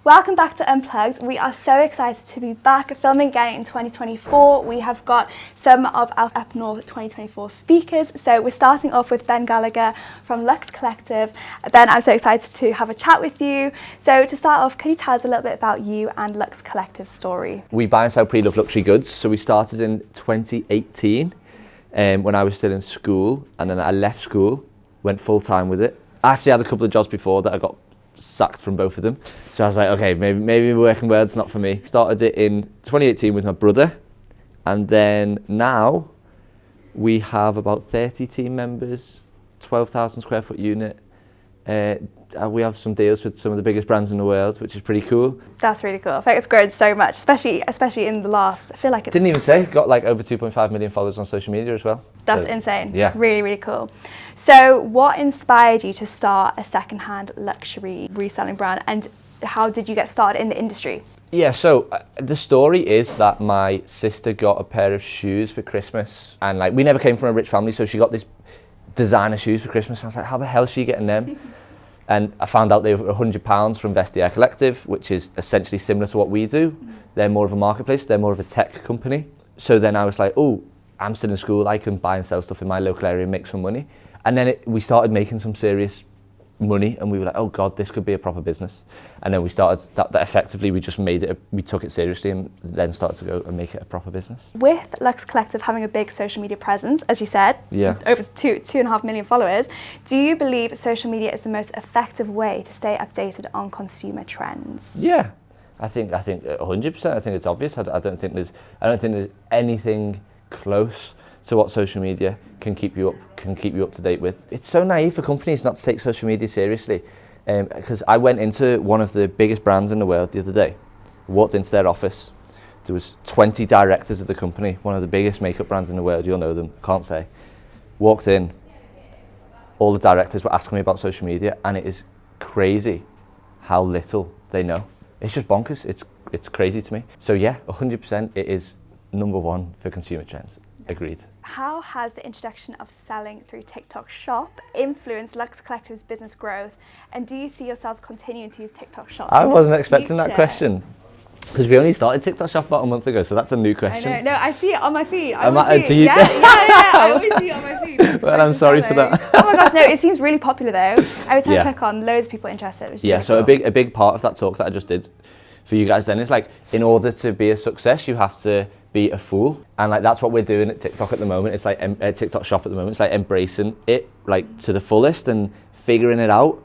Welcome back to Unplugged. We are so excited to be back filming again in 2024. We have got some of our Up North 2024 speakers. So we're starting off with Ben Gallagher from Luxe Collective. Ben, I'm so excited to have a chat with you. So to start off, can you tell us a little bit about you and Luxe Collective's story? We buy and sell pre-loved luxury goods. So we started in 2018 when I was still in school, and then I left school, went full-time with it. I actually had a couple of jobs before that I got sacked from both of them. So I was like, okay, maybe working world's not for me. Started it in 2018 with my brother, and then now we have about 30 team members, 12,000 square foot unit. We have some deals with some of the biggest brands in the world, which is pretty cool. That's really cool. I think it's grown so much, especially in the last, I feel like it's... Didn't even say, got like over 2.5 million followers on social media as well. That's insane. Yeah. Really, really cool. So what inspired you to start a second-hand luxury reselling brand, and how did you get started in the industry? Yeah, so the story is that my sister got a pair of shoes for Christmas, and like we never came from a rich family, so she got this designer shoes for Christmas. I was like, how the hell is she getting them? And I found out they were £100 from Gallagher Collective, which is essentially similar to what we do. They're more of a marketplace, they're more of a tech company. So then I was like, oh, I'm still in school, I can buy and sell stuff in my local area and make some money. And then we started making some serious money, and we were like, oh God, this could be a proper business. And then we started that effectively, we just made it, we took it seriously and then started to go and make it a proper business. With Luxe Collective having a big social media presence, as you said, yeah, over 2.5 million followers, do you believe social media is the most effective way to stay updated on consumer trends? Yeah, I think 100%. I think it's obvious. I don't think there's anything close to what social media can keep you up to date with. It's so naive for companies not to take social media seriously, because I went into one of the biggest brands in the world the other day, walked into their office, there was 20 directors of the company, one of the biggest makeup brands in the world, you'll know them, can't say. Walked in, all the directors were asking me about social media, and it is crazy how little they know. It's just bonkers, it's crazy to me. So yeah, 100% it is number one for consumer trends. Agreed. How has the introduction of selling through TikTok Shop influenced Luxe Collective's business growth, and do you see yourselves continuing to use TikTok Shop? I wasn't expecting that question, because we only started TikTok Shop about a month ago, so that's a new question. I know. No, I see it on my feed. Do you? Yeah, I always see it on my feed. Well, I'm sorry for that. Oh my gosh, no, it seems really popular though. Every time I click on, loads of people interested. Which is really so cool. a big part of that talk that I just did for you guys then is like, in order to be a success, you have to be a fool, and like that's what we're doing at TikTok at the moment. It's like TikTok Shop at the moment. It's like embracing it like to the fullest and figuring it out.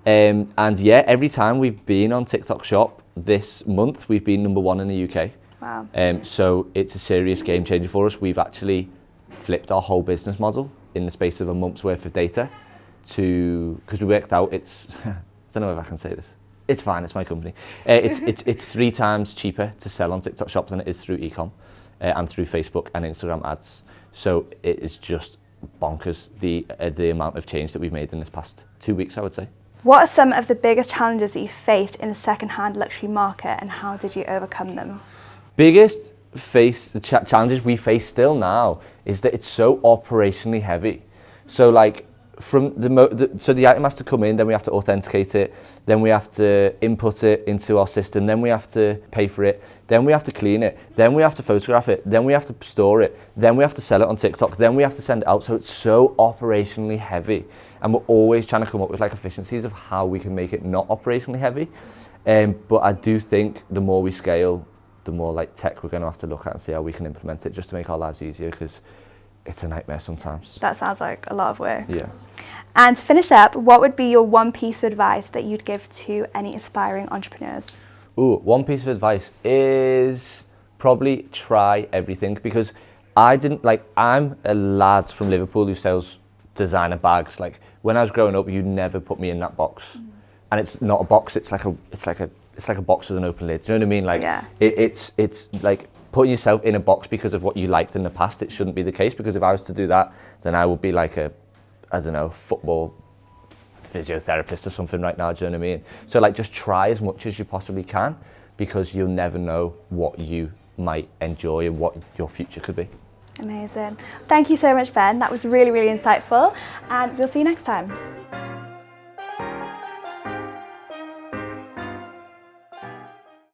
And yeah, every time we've been on TikTok Shop this month, we've been number one in the UK. Wow. So it's a serious game changer for us. We've actually flipped our whole business model in the space of a month's worth of data because we worked out it's I don't know if I can say this. It's fine, it's my company. It's 3 times cheaper to sell on TikTok Shop than it is through e-com and through Facebook and Instagram ads. So it is just bonkers, the amount of change that we've made in this past 2 weeks, I would say. What are some of the biggest challenges that you faced in the second-hand luxury market, and how did you overcome them? Biggest challenges we face still now is that it's so operationally heavy. So like, from so the item has to come in, then we have to authenticate it, then we have to input it into our system, then we have to pay for it, then we have to clean it, then we have to photograph it, then we have to store it, then we have to sell it on TikTok, then we have to send it out. So it's so operationally heavy, and we're always trying to come up with like efficiencies of how we can make it not operationally heavy. But I do think the more we scale, the more like tech we're going to have to look at and see how we can implement it just to make our lives easier, because it's a nightmare sometimes. That sounds like a lot of work. Yeah. And to finish up, what would be your one piece of advice that you'd give to any aspiring entrepreneurs? Ooh, one piece of advice is probably try everything, because I'm a lad from Liverpool who sells designer bags. Like when I was growing up, you'd never put me in that box. And it's not a box, it's like a box with an open lid. Do you know what I mean? Like it's like putting yourself in a box because of what you liked in the past. It shouldn't be the case, because if I was to do that, then I would be like football physiotherapist or something right now, do you know what I mean? So like just try as much as you possibly can, because you'll never know what you might enjoy and what your future could be. Amazing. Thank you so much, Ben. That was really, really insightful, and we'll see you next time.